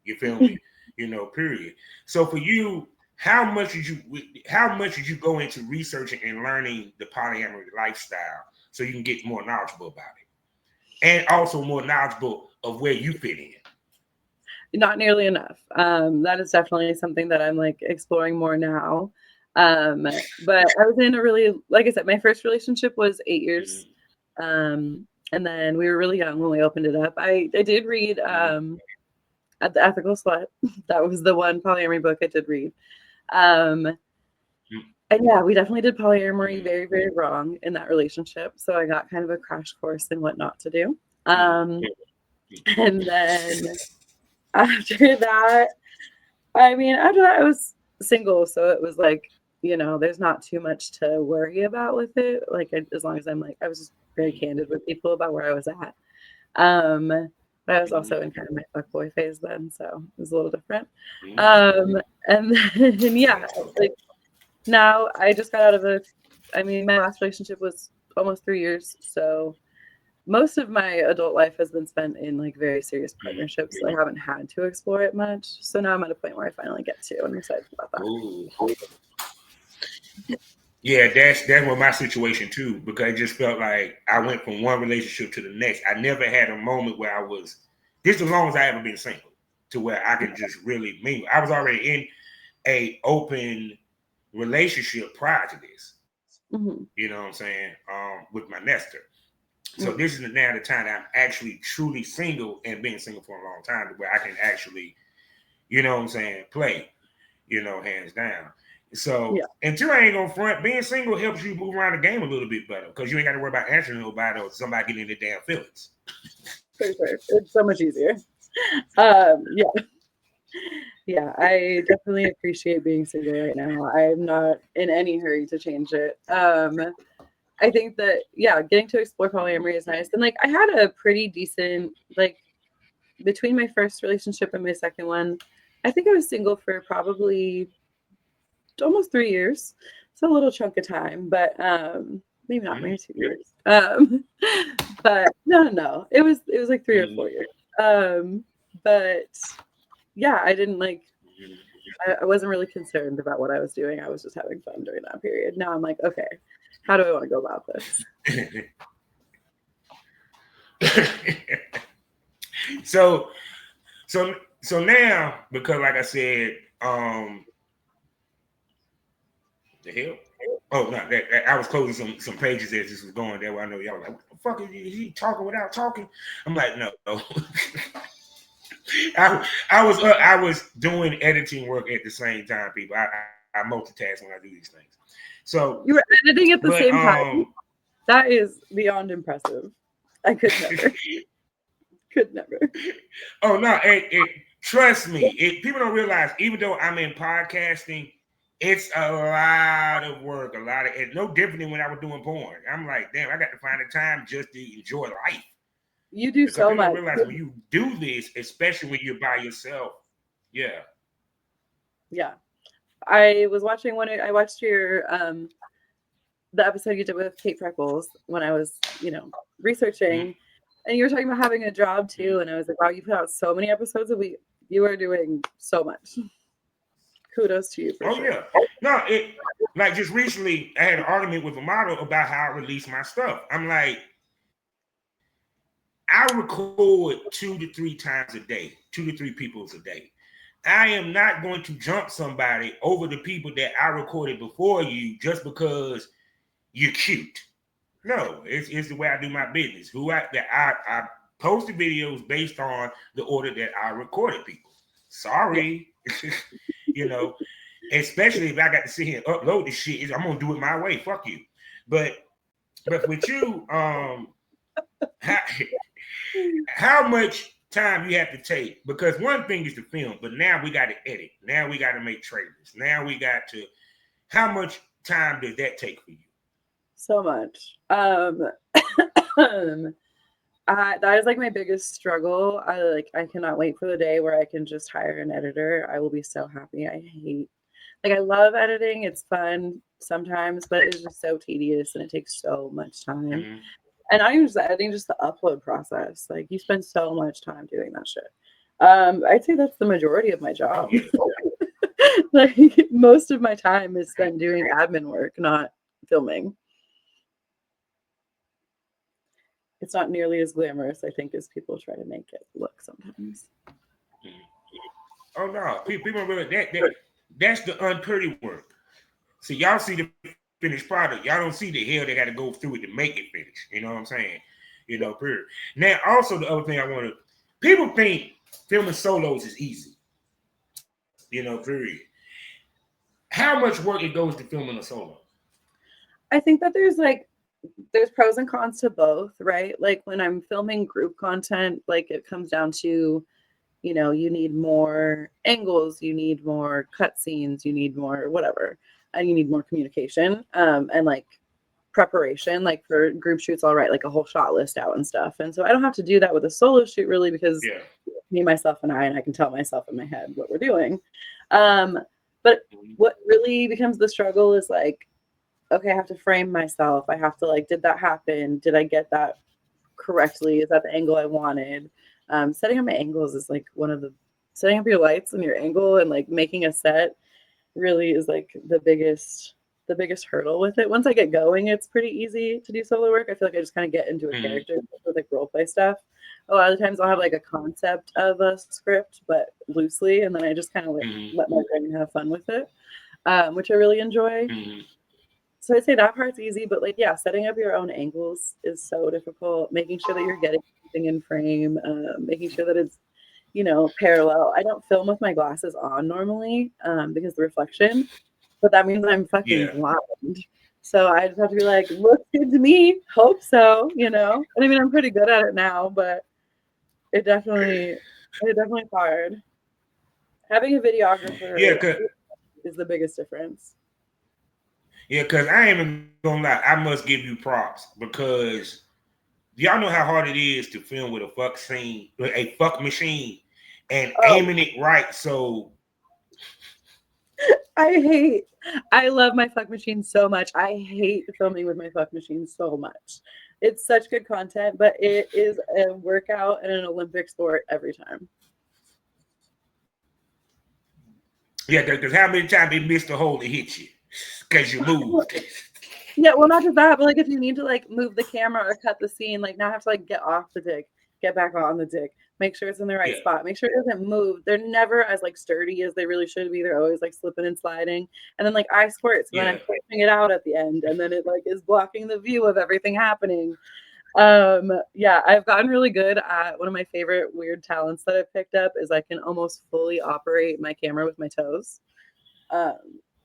You feel me? You know, period. So for you, how much did you go into researching and learning the polyamory lifestyle so you can get more knowledgeable about it, and also more knowledgeable of where you fit in. Not nearly enough. That is definitely something that I'm like exploring more now. But I was in a really, like I said, my first relationship was 8 years. And then we were really young when we opened it up. I did read at The Ethical Slut. That was the one polyamory book I did read. And yeah, we definitely did polyamory very, very wrong in that relationship. So I got kind of a crash course in what not to do. And then after that, after that I was single. So it was like, there's not too much to worry about with it. Like, as long as I was just very candid with people about where I was at. But I was also in kind of my fuckboy phase then, so it was a little different. And then, yeah, like now I just got out of my last relationship was almost 3 years. So most of my adult life has been spent in like very serious partnerships. So I haven't had to explore it much. So now I'm at a point where I finally get to, and I'm excited about that. Ooh. Yeah, that's what my situation too, because it just felt like I went from one relationship to the next. I never had a moment where I was this as long as I ever been single, to where I could just really mingle. I was already in a open relationship prior to this. You know what I'm saying? With my Nestor. So this is now the time that I'm actually truly single and been single for a long time, where I can actually, you know what I'm saying, play, hands down. So until I ain't gonna front, being single helps you move around the game a little bit better, because you ain't got to worry about answering nobody or somebody getting in their damn feelings. For sure. It's so much easier. Yeah, I definitely appreciate being single right now. I'm not in any hurry to change it. I think that, getting to explore polyamory is nice. And like, I had a pretty decent, like, between my first relationship and my second one, I think I was single for probably almost 3 years. It's a little chunk of time, but maybe not, maybe 2 years. But no, it was like 3 or 4 years. But yeah, I didn't like, I wasn't really concerned about what I was doing. I was just having fun during that period. Now I'm like, okay, how do I want to go about this? So now, because like I said, the hell? Oh no, I was closing some pages as this was going there. Where I know y'all were like, what the fuck is he talking without talking? I'm like, no. I was doing editing work at the same time, people. I multitask when I do these things. So you were editing at the same time. That is beyond impressive. I could never. Could never. Oh no! Trust me. People don't realize, even though I'm in podcasting, it's a lot of work. It's no different than when I was doing porn. I'm like, damn, I got to find the time just to enjoy life. You do so much. People don't realize when you do this, especially when you're by yourself. Yeah. Yeah. I was watching I watched your the episode you did with Kate Freckles when I was, researching, and you were talking about having a job too, and I was like, wow, you put out so many episodes a week. You are doing so much. Kudos to you for sure. Yeah. No, like just recently I had an argument with a model about how I release my stuff. I'm like, I record 2 to 3 times a day, 2 to 3 people's a day. I am not going to jump somebody over the people that I recorded before you just because you're cute. No, it's the way I do my business. I post the videos based on the order that I recorded people. Sorry. Especially if I got to sit here and upload this shit, I'm gonna do it my way. Fuck you. But with you, how much time you have to take? Because one thing is to film, but now we got to edit. Now we got to make trailers. Now we got to. How much time does that take for you? So much. That is like my biggest struggle. I cannot wait for the day where I can just hire an editor. I will be so happy. I love editing. It's fun sometimes, but it's just so tedious and it takes so much time. And not even just editing, just the upload process. Like, you spend so much time doing that shit. I'd say that's the majority of my job. Like, most of my time is spent doing admin work, not filming. it's not nearly as glamorous, I think, as people try to make it look sometimes. Oh no, people really that's the unpretty work. See, y'all see the finished product. Y'all don't see the hell they got to go through it to make it finish. You know what I'm saying? You know, period. Now, also the other thing I want to, people think filming solos is easy. You know, period. How much work it goes to filming a solo? I think that there's pros and cons to both, right? Like when I'm filming group content, like it comes down to, you need more angles, you need more cut scenes, you need more whatever, and you need more communication, and like preparation. Like for group shoots, I'll write like a whole shot list out and stuff. And so I don't have to do that with a solo shoot really, because me, myself, and I can tell myself in my head what we're doing. But what really becomes the struggle is like, okay, I have to frame myself. I have to like, did that happen? Did I get that correctly? Is that the angle I wanted? Setting up my angles is like setting up your lights and your angle and like making a set really is like the biggest hurdle with it. Once I get going, it's pretty easy to do solo work. I feel like I just kind of get into a character with like role play stuff. A lot of the times I'll have like a concept of a script, but loosely, and then I just kind of like let my brain have fun with it, which I really enjoy. So I'd say that part's easy, but like, yeah, setting up your own angles is so difficult. Making sure that you're getting everything in frame, making sure that it's, parallel. I don't film with my glasses on normally because of the reflection, but that means I'm fucking blind. So I just have to be like, looks good to me. Hope so, And I mean, I'm pretty good at it now, but it's definitely hard. Having a videographer is the biggest difference. Yeah, because I ain't even gonna lie, I must give you props because y'all know how hard it is to film with a fuck machine, and aiming it right. So I love my fuck machine so much. I hate filming with my fuck machine so much. It's such good content, but it is a workout and an Olympic sport every time. Yeah, because how many times they missed the hole to hit you because you moved. Yeah, well, not just that, but like if you need to like move the camera or cut the scene, like now I have to like get off the dick, get back on the dick, make sure it's in the right spot, make sure it doesn't move. They're never as like sturdy as they really should be. They're always like slipping and sliding. And then like I squirt, so then I'm pushing it out at the end, and then it like is blocking the view of everything happening. Yeah, I've gotten really good at one of my favorite weird talents that I've picked up is I can almost fully operate my camera with my toes.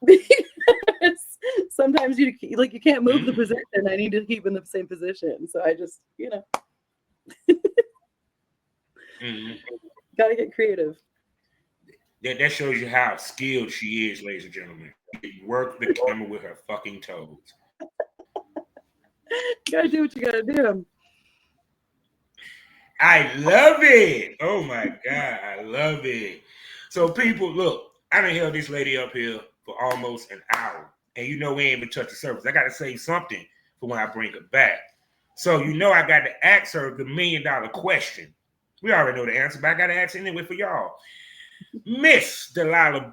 Because sometimes you can't move the position. I need to keep in the same position. So I just, gotta get creative. That shows you how skilled she is, ladies and gentlemen. She worked the camera with her fucking toes. You gotta do what you gotta do. I love it. Oh my God, I love it. So people, look, I done held this lady up here for almost an hour. And we ain't even touched the surface. I got to say something for when I bring her back. So I got to ask her the $1 million question. We already know the answer, but I got to ask anyway for y'all. Miss Delilah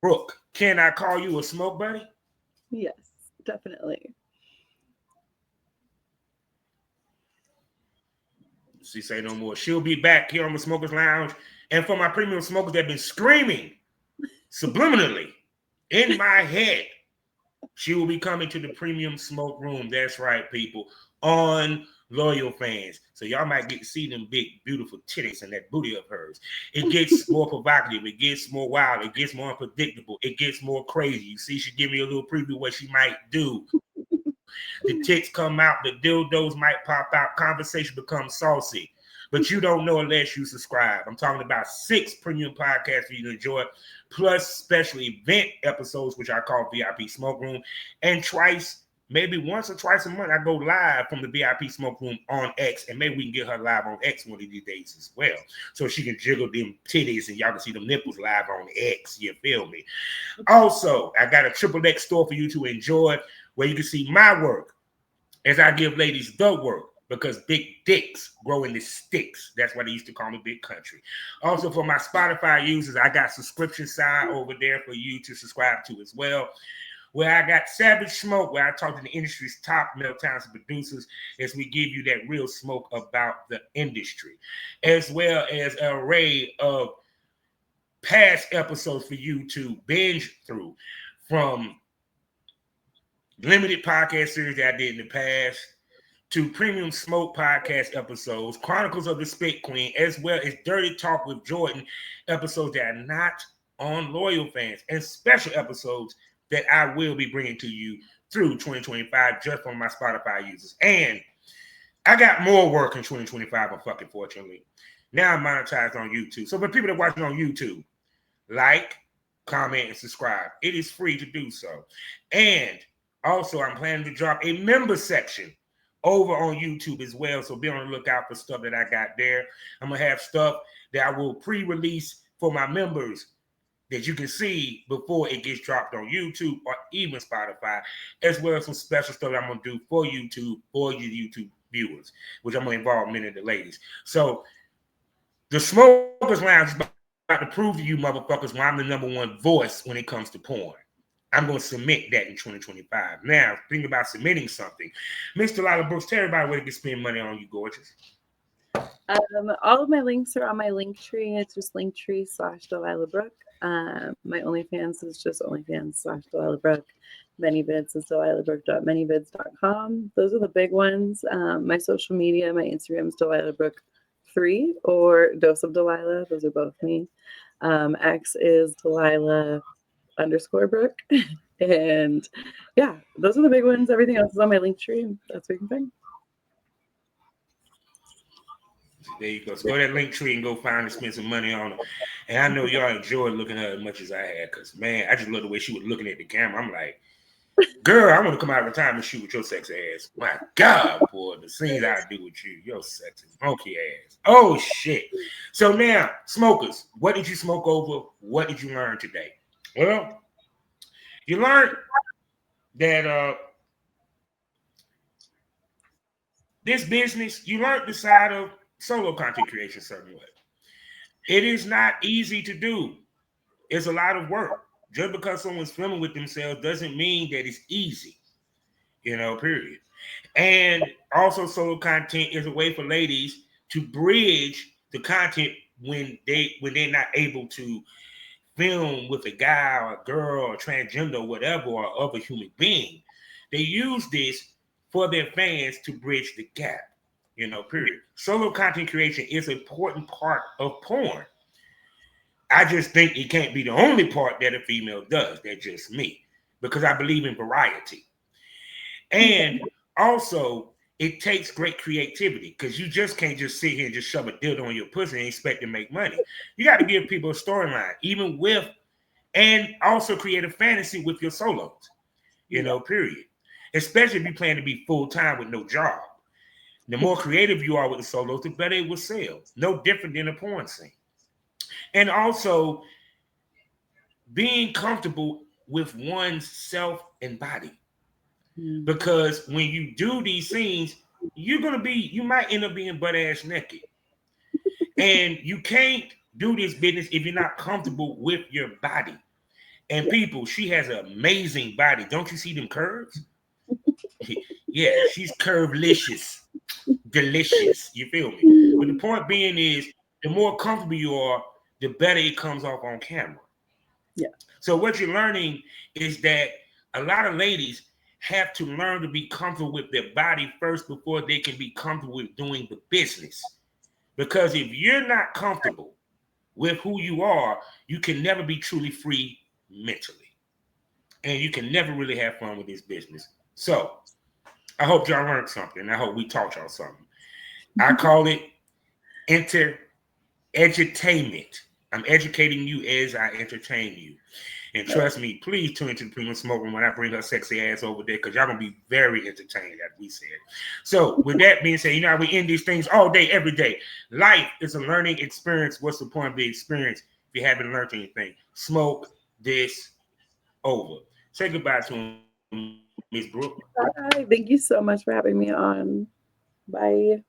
Brooke, can I call you a smoke buddy? Yes, definitely. She say no more. She'll be back here on the Smokers Lounge. And for my premium smokers that have been screaming subliminally in my head, she will be coming to the premium smoke room. That's right, people. On Loyal Fans. So y'all might get to see them big, beautiful titties and that booty of hers. It gets more provocative. It gets more wild. It gets more unpredictable. It gets more crazy. You see, she give me a little preview of what she might do. The tits come out. The dildos might pop out. Conversation becomes saucy. But you don't know unless you subscribe. I'm talking about 6 premium podcasts for you to enjoy, plus special event episodes, which I call VIP Smoke Room. And maybe once or twice a month, I go live from the VIP Smoke Room on X, and maybe we can get her live on X one of these days as well, so she can jiggle them titties and y'all can see them nipples live on X. You feel me? Also, I got a XXX store for you to enjoy, where you can see my work as I give ladies the work. Because big dicks grow in the sticks. That's why they used to call me Big Country. Also, for my Spotify users, I got subscription side over there for you to subscribe to as well. where I got Savage Smoke, where I talk to the industry's top male talented producers as we give you that real smoke about the industry, as well as an array of past episodes for you to binge through, from limited podcast series that I did in the past to premium smoke podcast episodes, Chronicles of the Spit Queen, as well as Dirty Talk with Jordan episodes that are not on Loyal Fans, and special episodes that I will be bringing to you through 2025 just from my Spotify users. And I got more work in 2025, unfortunately. Now I'm monetized on YouTube. So for people that watch it on YouTube, like, comment, and subscribe. It is free to do so. And also, I'm planning to drop a member section over on YouTube as well. So be on the lookout for stuff that I got there. I'm going to have stuff that I will pre-release for my members that you can see before it gets dropped on YouTube or even Spotify, as well as some special stuff that I'm going to do for YouTube, for your YouTube viewers, which I'm going to involve many of the ladies. So the Smokers Lounge is about to prove to you motherfuckers why I'm the #1 voice when it comes to porn. I'm going to submit that in 2025. Now, think about submitting something. Miss Delilah Brooke, tell everybody where they can spend money on you, gorgeous. All of my links are on my Linktree. It's just Linktree/Delilah Brooke. My OnlyFans is just OnlyFans/Delilah Brooke. ManyVids is delilahbrooke.manyvids.com. Those are the big ones. My social media, my Instagram is Delilah Brooke 3 or Dose of Delilah. Those are both me. X is Delilah_Brooke. And yeah, those are the big ones. Everything else is on my Linktree. That's where you can find. There you go. So go to that Linktree and go find and spend some money on it. And I know y'all enjoyed looking at her as much as I had, because man, I just love the way she was looking at the camera. I'm like, girl, I want to come out of retirement and shoot with your sexy ass. My God, boy, the scenes I do with you, your sexy monkey ass. Oh shit. So now, smokers, what did you smoke over? What did you learn today? Well, you learned that this business, you learned the side of solo content creation certain way. It is not easy to do. It's a lot of work. Just because someone's filming with themselves doesn't mean that it's easy, period. And also solo content is a way for ladies to bridge the content when they're not able to film with a guy or a girl or transgender or whatever or other human being. They use this for their fans to bridge the gap, period. Solo content creation is an important part of porn. I just think it can't be the only part that a female does. That's just me, because I believe in variety. And also, it takes great creativity, because you just can't just sit here and just shove a dildo on your pussy and expect to make money. You got to give people a storyline, and also create a fantasy with your solos, period. Especially if you plan to be full-time with no job. The more creative you are with the solos, the better it will sell. No different than a porn scene. And also being comfortable with one's self and body. Because when you do these scenes, you might end up being butt ass naked. And you can't do this business if you're not comfortable with your body. And people, she has an amazing body. Don't you see them curves? Yeah, she's curvelicious. Delicious. You feel me? But the point being is, the more comfortable you are, the better it comes off on camera. Yeah. So what you're learning is that a lot of ladies have to learn to be comfortable with their body first before they can be comfortable with doing the business. Because if you're not comfortable with who you are, you can never be truly free mentally. And you can never really have fun with this business. So I hope y'all learned something. I hope we taught y'all something. I call it edutainment. I'm educating you as I entertain you. And trust me, please tune into the Premium Smoke Room when I bring her sexy ass over there, because y'all going to be very entertained, as we said. So with that being said, how we end these things all day, every day. Life is a learning experience. What's the point of the experience if you haven't learned anything? Smoke this over. Say goodbye to Miss Brooke. Bye. Thank you so much for having me on. Bye.